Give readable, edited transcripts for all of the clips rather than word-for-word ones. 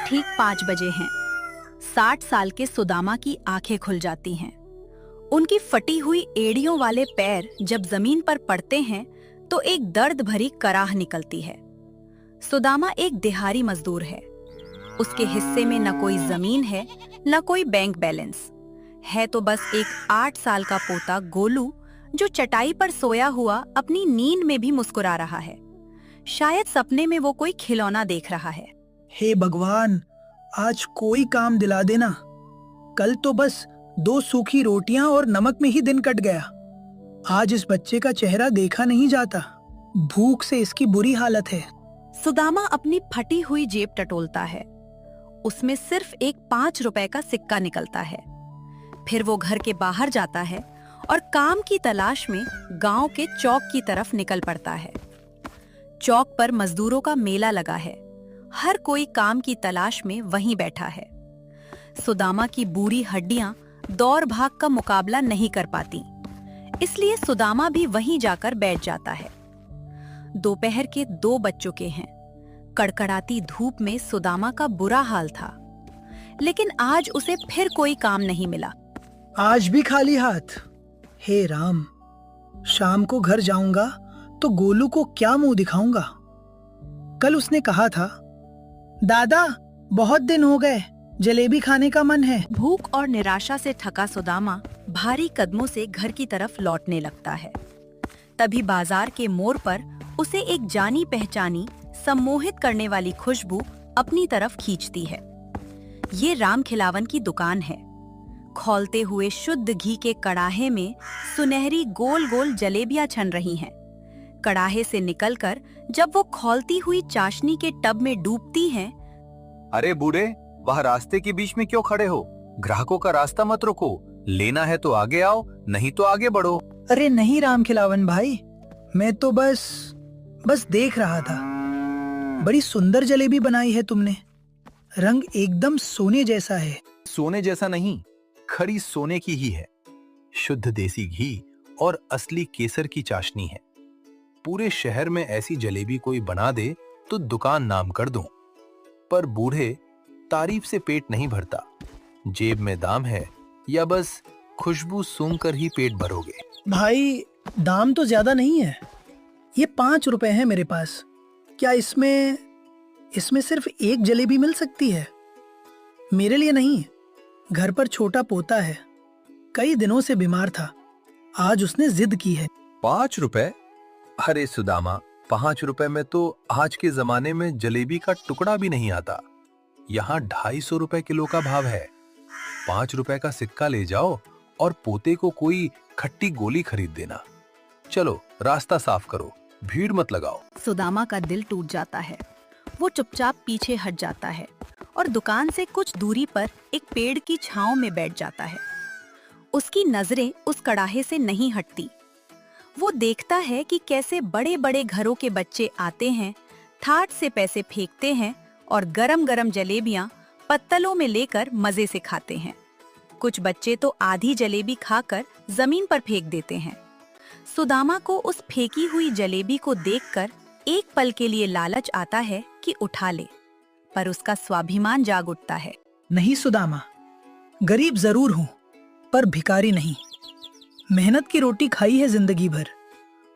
ठीक 5 बजे हैं। 60 साल के सुदामा की आंखें खुल जाती हैं। उनकी फटी हुई एड़ियों वाले पैर जब जमीन पर पड़ते हैं तो एक दर्द भरी कराह निकलती है। सुदामा एक दिहाड़ी मजदूर है। उसके हिस्से में न कोई जमीन है, न कोई बैंक बैलेंस है, तो बस एक 8 साल का पोता गोलू जो चटाई पर सोया हुआ अपनी नींद में भी मुस्कुरा रहा है। शायद सपने में वो कोई खिलौना देख रहा है। हे भगवान, आज कोई काम दिला देना। कल तो बस 2 सूखी रोटियां और नमक में ही दिन कट गया। आज इस बच्चे का चेहरा देखा नहीं जाता। भूख से इसकी बुरी हालत है। सुदामा अपनी फटी हुई जेब टटोलता है। उसमें सिर्फ एक 5 रुपए का सिक्का निकलता है। फिर वो घर के बाहर जाता है और काम की तलाश में गांव के चौक की तरफ निकल पड़ता है। चौक पर मजदूरों का मेला लगा है। हर कोई काम की तलाश में वहीं बैठा है। सुदामा की बूढ़ी हड्डियां दौड़ भाग का मुकाबला नहीं कर पाती, इसलिए सुदामा भी वहीं जाकर बैठ जाता है। दोपहर के 2 बज चुके हैं। कड़कड़ाती धूप में सुदामा का बुरा हाल था, लेकिन आज उसे फिर कोई काम नहीं मिला। आज भी खाली हाथ। हे राम, शाम को घर जाऊंगा तो गोलू को क्या मुंह दिखाऊंगा। कल उसने कहा था, दादा बहुत दिन हो गए, जलेबी खाने का मन है। भूख और निराशा से थका सुदामा भारी कदमों से घर की तरफ लौटने लगता है। तभी बाजार के मोड़ पर उसे एक जानी पहचानी सम्मोहित करने वाली खुशबू अपनी तरफ खींचती है। ये राम खिलावन की दुकान है। खौलते हुए शुद्ध घी के कड़ाहे में सुनहरी गोल गोल जलेबियां छन रही हैं। कड़ाहे से निकलकर जब वो खौलती हुई चाशनी के टब में डूबती हैं। अरे बूढ़े, वह रास्ते के बीच में क्यों खड़े हो? ग्राहकों का रास्ता मत रोको। लेना है तो आगे आओ, नहीं तो आगे बढ़ो। अरे नहीं राम खिलावन भाई, मैं तो बस देख रहा था। बड़ी सुंदर जलेबी बनाई है तुमने। रंग एकदम सोने जैसा है। सोने जैसा नहीं, खड़ी सोने की ही है। शुद्ध देसी घी और असली केसर की चाशनी है। पूरे शहर में ऐसी जलेबी कोई बना दे तो दुकान नाम कर दूं। पर बूढ़े, तारीफ से पेट नहीं भरता। जेब में दाम है या बस खुशबू सूंघकर ही पेट भरोगे? भाई, दाम तो ज्यादा नहीं है। ये 5 रुपए है मेरे पास। क्या इसमें सिर्फ एक जलेबी मिल सकती है? मेरे लिए नहीं, घर पर छोटा पोता है, कई दिनों से बीमार था। आज उसने जिद की है। 5 रुपए? अरे सुदामा, 5 रुपए में तो आज के जमाने में जलेबी का टुकड़ा भी नहीं आता। यहाँ 250 रुपए किलो का भाव है। 5 रुपए का सिक्का ले जाओ और पोते को कोई खट्टी गोली खरीद देना। चलो रास्ता साफ करो, भीड़ मत लगाओ। सुदामा का दिल टूट जाता है। वो चुपचाप पीछे हट जाता है और दुकान से कुछ दूरी पर एक पेड़ की छांव में बैठ जाता है। उसकी नजरें उस कड़ाहे से नहीं हटती। वो देखता है कि कैसे बड़े बड़े घरों के बच्चे आते हैं, ठाट से पैसे फेंकते हैं और गरम गरम जलेबियां पत्तलों में लेकर मजे से खाते हैं। कुछ बच्चे तो आधी जलेबी खाकर जमीन पर फेंक देते हैं। सुदामा को उस फेंकी हुई जलेबी को देखकर एक पल के लिए लालच आता है कि उठा ले, पर उसका स्वाभिमान जाग उठता है। नहीं सुदामा, गरीब जरूर हूं, पर भिखारी नहीं। मेहनत की रोटी खाई है जिंदगी भर।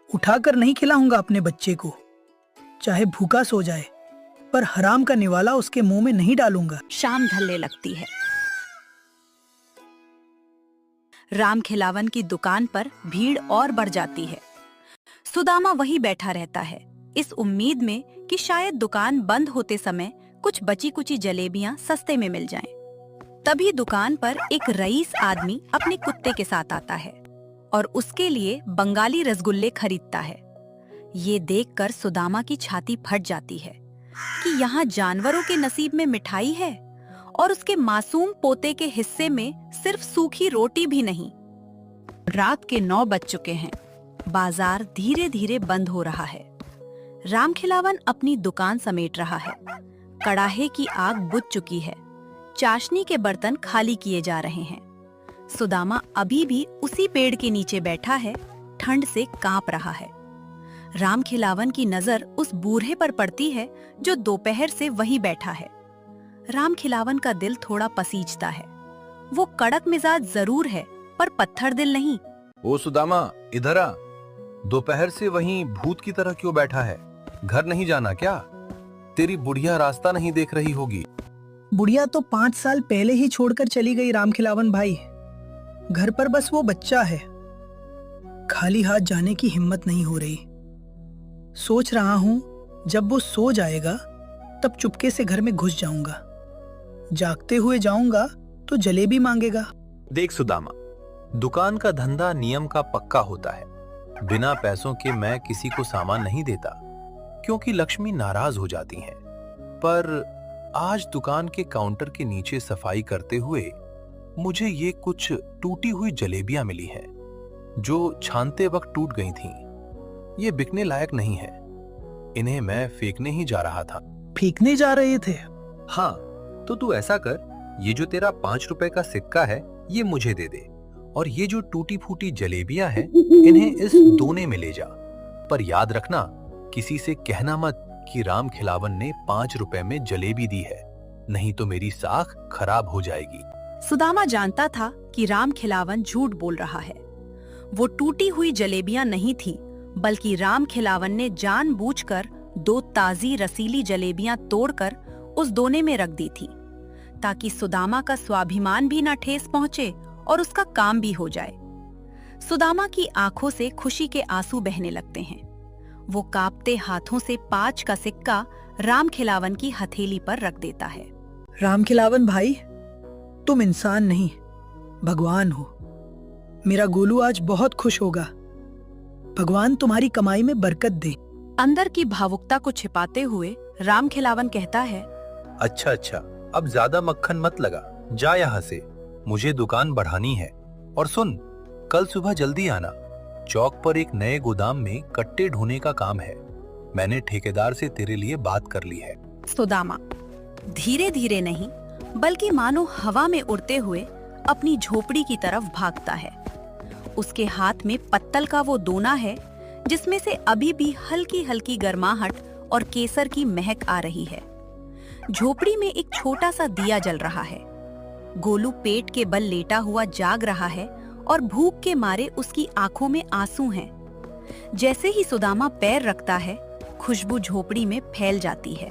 उठाकर नहीं खिलाऊंगा अपने बच्चे को, चाहे भूखा सो जाए, पर हराम का निवाला उसके मुंह में नहीं डालूंगा। शाम ढलने लगती है। राम खिलावन की दुकान पर भीड़ और बढ़ जाती है। सुदामा वहीं बैठा रहता है, इस उम्मीद में कि शायद दुकान बंद होते समय कुछ बची कुची जलेबियां सस्ते में मिल जाएं। तभी दुकान पर एक रईस आदमी अपने कुत्ते के साथ आता है और उसके लिए बंगाली रसगुल्ले खरीदता है। ये देखकर सुदामा की छाती फट जाती है कि यहाँ जानवरों के नसीब में मिठाई है और उसके मासूम पोते के हिस्से में सिर्फ सूखी रोटी भी नहीं। रात के 9 बज चुके हैं। बाजार धीरे धीरे बंद हो रहा है। राम खिलावन अपनी दुकान समेट रहा है। कड़ाहे की आग बुझ चुकी है। चाशनी के बर्तन खाली किए जा रहे हैं। सुदामा अभी भी उसी पेड़ के नीचे बैठा है, ठंड से कांप रहा है। राम खिलावन की नजर उस बूढ़े पर पड़ती है जो दोपहर से वहीं बैठा है। राम खिलावन का दिल थोड़ा पसीजता है। वो कड़क मिजाज जरूर है, पर पत्थर दिल नहीं। ओ सुदामा, इधर आ। दोपहर से वहीं भूत की तरह क्यों बैठा है? घर नहीं जाना क्या? तेरी बुढ़िया रास्ता नहीं देख रही होगी। बुढ़िया तो 5 साल पहले ही छोड़कर चली गई राम खिलावन भाई। घर पर बस वो बच्चा है। खाली हाथ जाने की हिम्मत नहीं हो रही। सोच रहा हूं जब वो सो जाएगा तब चुपके से घर में घुस जाऊंगा। जागते हुए जाऊंगा तो जलेबी मांगेगा। देख सुदामा, दुकान का धंधा नियम का पक्का होता है। बिना पैसों के मैं किसी को सामान नहीं देता, क्योंकि लक्ष्मी नाराज हो जाती हैं। पर आज दुकान के काउंटर के नीचे सफाई करते हुए मुझे ये कुछ टूटी हुई जलेबियां मिली हैं, जो छानते वक्त टूट गई थीं। ये बिकने लायक नहीं है। इन्हें मैं फेंकने ही जा रहा था। फेंकने जा रहे थे? हाँ, तो तू ऐसा कर, ये जो तेरा 5 रुपए का सिक्का है ये मुझे दे दे, और ये जो टूटी फूटी जलेबियां हैं इन्हें इस दोने में ले जा। पर याद रखना, किसी से कहना मत कि राम खिलावन ने 5 रुपए में जलेबी दी है, नहीं तो मेरी साख खराब हो जाएगी। सुदामा जानता था कि राम खिलावन झूठ बोल रहा है। वो टूटी हुई जलेबियां नहीं थी, बल्कि राम खिलावन ने जानबूझकर 2 ताजी रसीली जलेबियां तोड़कर उस दोने में रख दी थी, ताकि सुदामा का स्वाभिमान भी न ठेस पहुंचे और उसका काम भी हो जाए। सुदामा की आंखों से खुशी के आंसू बहने लगते हैं। वो कांपते हाथों से 5 का सिक्का राम खिलावन की हथेली पर रख देता है। राम खिलावन भाई, तुम इंसान नहीं, भगवान हो। मेरा गोलू आज बहुत खुश होगा। भगवान तुम्हारी कमाई में बरकत दे। अंदर की भावुकता को छिपाते हुए राम खिलावन कहता है, अच्छा, अब ज्यादा मक्खन मत लगा, जा यहाँ से। मुझे दुकान बढ़ानी है। और सुन, कल सुबह जल्दी आना। चौक पर एक नए गोदाम में कट्टे ढोने का काम है। मैंने ठेकेदार से तेरे लिए बात कर ली है। सुदामा धीरे धीरे नहीं, बल्कि मानो हवा में उड़ते हुए अपनी झोपड़ी की तरफ भागता है। उसके हाथ में पत्तल का वो दोना है जिसमें से अभी भी हल्की हल्की गर्माहट और केसर की महक आ रही है। झोपड़ी में एक छोटा सा दिया जल रहा है। गोलू पेट के बल लेटा हुआ जाग रहा है और भूख के मारे उसकी आंखों में आंसू हैं। जैसे ही सुदामा पैर रखता है, खुशबू झोपड़ी में फैल जाती है।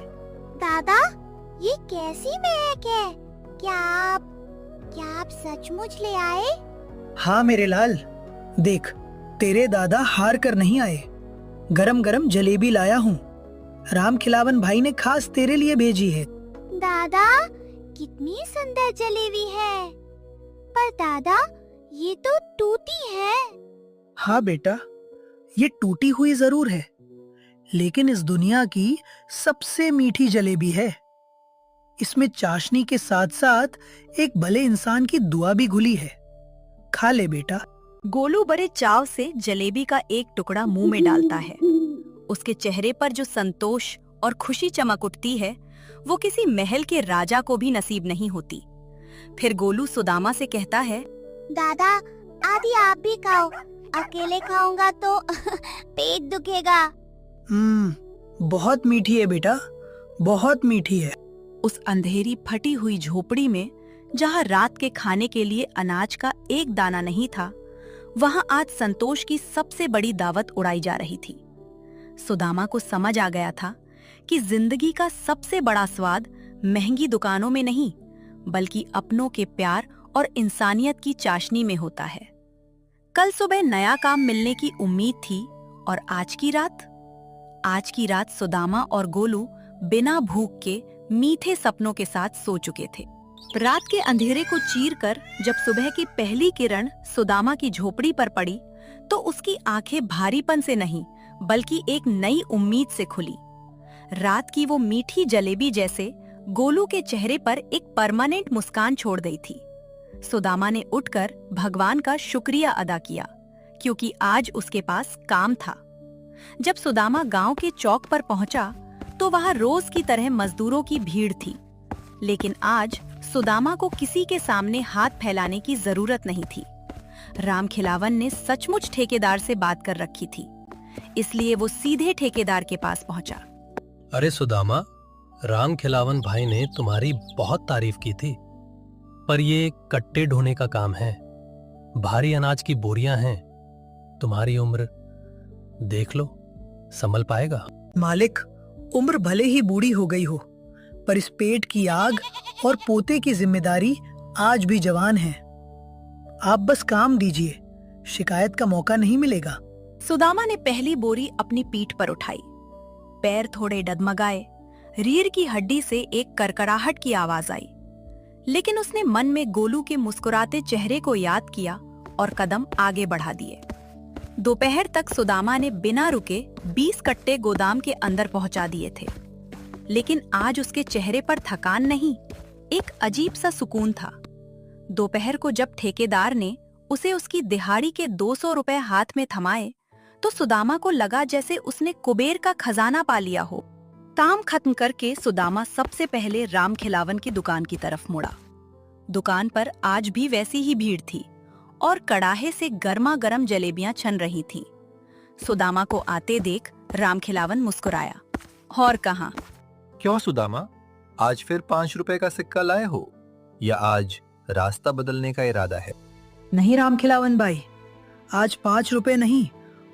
दादा, ये कैसी महक है? क्या आप सचमुच ले आए? हाँ मेरे लाल, देख, तेरे दादा हार कर नहीं आए। गरम गरम जलेबी लाया हूँ। राम खिलावन भाई ने खास तेरे लिए भेजी है। दादा, कितनी सुंदर जलेबी है। पर दादा, ये तो टूटी है। हाँ बेटा, ये टूटी हुई जरूर है, लेकिन इस दुनिया की सबसे मीठी जलेबी है। इसमें चाशनी के साथ साथ एक भले इंसान की दुआ भी घुली है। खा ले बेटा। गोलू बड़े चाव से जलेबी का एक टुकड़ा मुंह में डालता है। उसके चेहरे पर जो संतोष और खुशी चमक उठती है, वो किसी महल के राजा को भी नसीब नहीं होती। फिर गोलू सुदामा से कहता है, दादा, आधी आप भी खाओ। अकेले खाऊंगा तो पेट दुखेगा। बहुत मीठी है बेटा, बहुत मीठी है। उस अंधेरी फटी हुई झोपड़ी में, जहाँ रात के खाने के लिए अनाज का एक दाना नहीं था, वहाँ आज संतोष की सबसे बड़ी दावत उड़ाई जा रही थी। सुदामा को समझ आ गया था कि जिंदगी का सबसे बड़ा स्वाद महंगी दुकानों में नहीं, बल्कि अपनों के प्यार और इंसानियत की चाशनी में होता है। कल सुबह नया काम मिलने की उम्मीद थी, और आज की रात सुदामा और गोलू बिना भूख के मीठे सपनों के साथ सो चुके थे। रात के अंधेरे को चीरकर जब सुबह की पहली किरण सुदामा की झोपड़ी पर पड़ी, तो उसकी आंखें भारीपन से नहीं, बल्कि एक नई उम्मीद से खुली। रात की वो मीठी जलेबी जैसे गोलू के चेहरे पर एक परमानेंट मुस्कान छोड़ गई थी। सुदामा ने उठकर भगवान का शुक्रिया अदा किया, क्योंकि आज उसके पास काम था। जब सुदामा गांव के चौक पर पहुंचा, तो वहां रोज की तरह मजदूरों की भीड़ थी। लेकिन आज सुदामा को किसी के सामने हाथ फैलाने की जरूरत नहीं थी। राम खिलावन ने सचमुच ठेकेदार से बात कर रखी थी, इसलिए वो सीधे ठेकेदार के पास पहुंचा। अरे सुदामा, राम खिलावन भाई ने तुम्हारी बहुत तारीफ की थी, पर ये कट्टे ढोने का काम है। भारी अनाज की बोरियां हैं। तुम्हारी उम्र देख लो, संभल पाएगा? मालिक, उम्र भले ही बूढ़ी हो गई हो, पर इस पेट की आग और पोते की जिम्मेदारी आज भी जवान है। आप बस काम दीजिए, शिकायत का मौका नहीं मिलेगा। सुदामा ने पहली बोरी अपनी पीठ पर उठाई। पैर थोड़े डगमगाए, रीढ़ की हड्डी से एक करकराहट की आवाज आई, लेकिन उसने मन में गोलू के मुस्कुराते चेहरे को याद किया और कदम आगे बढ़ा दिए। दोपहर तक सुदामा ने बिना रुके 20 कट्टे गोदाम के अंदर पहुंचा दिए थे, लेकिन आज उसके चेहरे पर थकान नहीं, एक अजीब सा सुकून था। दोपहर को जब ठेकेदार ने उसे उसकी दिहाड़ी के 200 रुपए हाथ में थमाए, तो सुदामा को लगा जैसे उसने कुबेर का खजाना पा लिया हो। काम खत्म करके सुदामा सबसे पहले राम खिलावन की दुकान की तरफ मुड़ा। दुकान पर आज भी वैसी ही भीड़ थी और कड़ाहे से गर्मा गर्म जलेबियां छन रही थीं। सुदामा को आते देख राम खिलावन मुस्कुराया। और कहा, क्यों सुदामा, आज फिर 5 रुपए का सिक्का लाए हो या आज रास्ता बदलने का इरादा है? नहीं राम खिलावन भाई, आज 5 रुपए नहीं,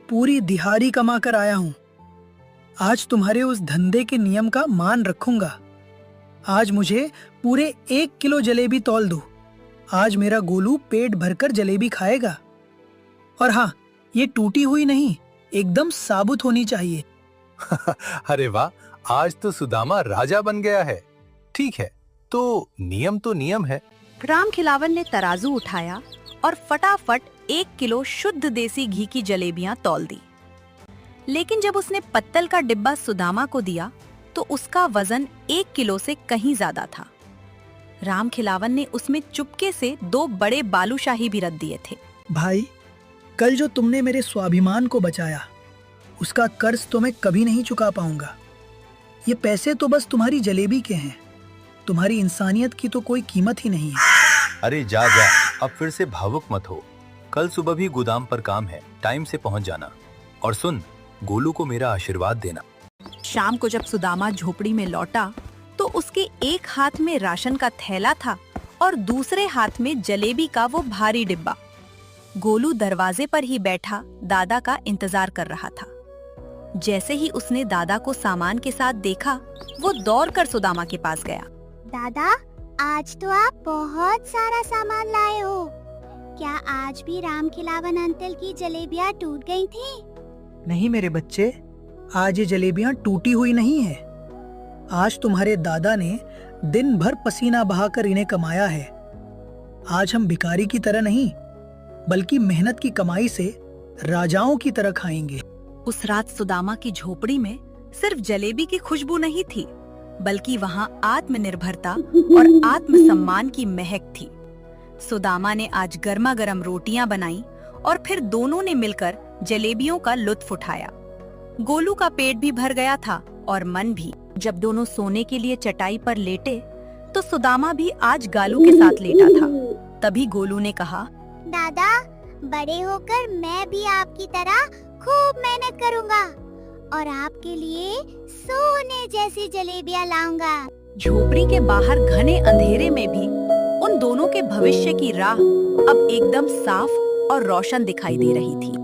पूरी दिहाड़ी कमा कर आया हूँ। आज तुम्हारे उस धंधे के नियम का मान रखूंगा। आज मुझे पूरे 1 किलो जलेबी तौल दो। आज मेरा गोलू पेट भरकर जलेबी खाएगा। और हाँ, ये टूटी हुई नहीं, एकदम साबुत होनी चाहिए। अरे वाह, आज तो सुदामा राजा बन गया है। ठीक है, तो नियम है। राम खिलावन ने तराजू उठाया और फटाफट 1 किलो शुद्ध देसी घी की जलेबियां तौल दी। लेकिन जब उसने पत्तल का डिब्बा सुदामा को दिया तो उसका वजन 1 किलो से कहीं ज्यादा था। राम खिलावन ने उसमें चुपके से 2 बड़े बालूशाही भी रख दिए थे। भाई, कल जो तुमने मेरे स्वाभिमान को बचाया, उसका कर्ज तो मैं कभी नहीं चुका पाऊंगा। ये पैसे तो बस तुम्हारी जलेबी के हैं, तुम्हारी इंसानियत की तो कोई कीमत ही नहीं है। अरे जा, अब फिर से भावुक मत हो। कल सुबह भी गोदाम पर काम है, टाइम से पहुंच जाना। और सुन, गोलू को मेरा आशीर्वाद देना। शाम को जब सुदामा झोपड़ी में लौटा तो उसके एक हाथ में राशन का थैला था और दूसरे हाथ में जलेबी का वो भारी डिब्बा। गोलू दरवाजे पर ही बैठा दादा का इंतजार कर रहा था। जैसे ही उसने दादा को सामान के साथ देखा, वो दौड़कर सुदामा के पास गया। दादा, आज तो आप बहुत सारा सामान लाए हो। क्या आज भी राम खिलावन अंकल की जलेबियां टूट गई थी? नहीं मेरे बच्चे, आज ये जलेबियां टूटी हुई नहीं है। आज तुम्हारे दादा ने दिन भर पसीना बहाकर इन्हें कमाया है। आज हम भिखारी की तरह नहीं, बल्कि मेहनत की कमाई से राजाओं की तरह खाएंगे। उस रात सुदामा की झोपड़ी में सिर्फ जलेबी की खुशबू नहीं थी, बल्कि वहाँ आत्मनिर्भरता और आत्मसम्मान की महक थी। सुदामा ने आज गर्मा गर्म रोटियां बनाई और फिर दोनों ने मिलकर जलेबियों का लुत्फ उठाया। गोलू का पेट भी भर गया था और मन भी। जब दोनों सोने के लिए चटाई पर लेटे तो सुदामा भी आज गालू के साथ लेटा था। तभी गोलू ने कहा, दादा, बड़े होकर मैं भी आपकी तरह खूब मेहनत करूंगा और आपके लिए सोने जैसी जलेबियां लाऊंगा। झोपड़ी के बाहर घने अंधेरे में भी उन दोनों के भविष्य की राह अब एकदम साफ और रोशन दिखाई दे रही थी।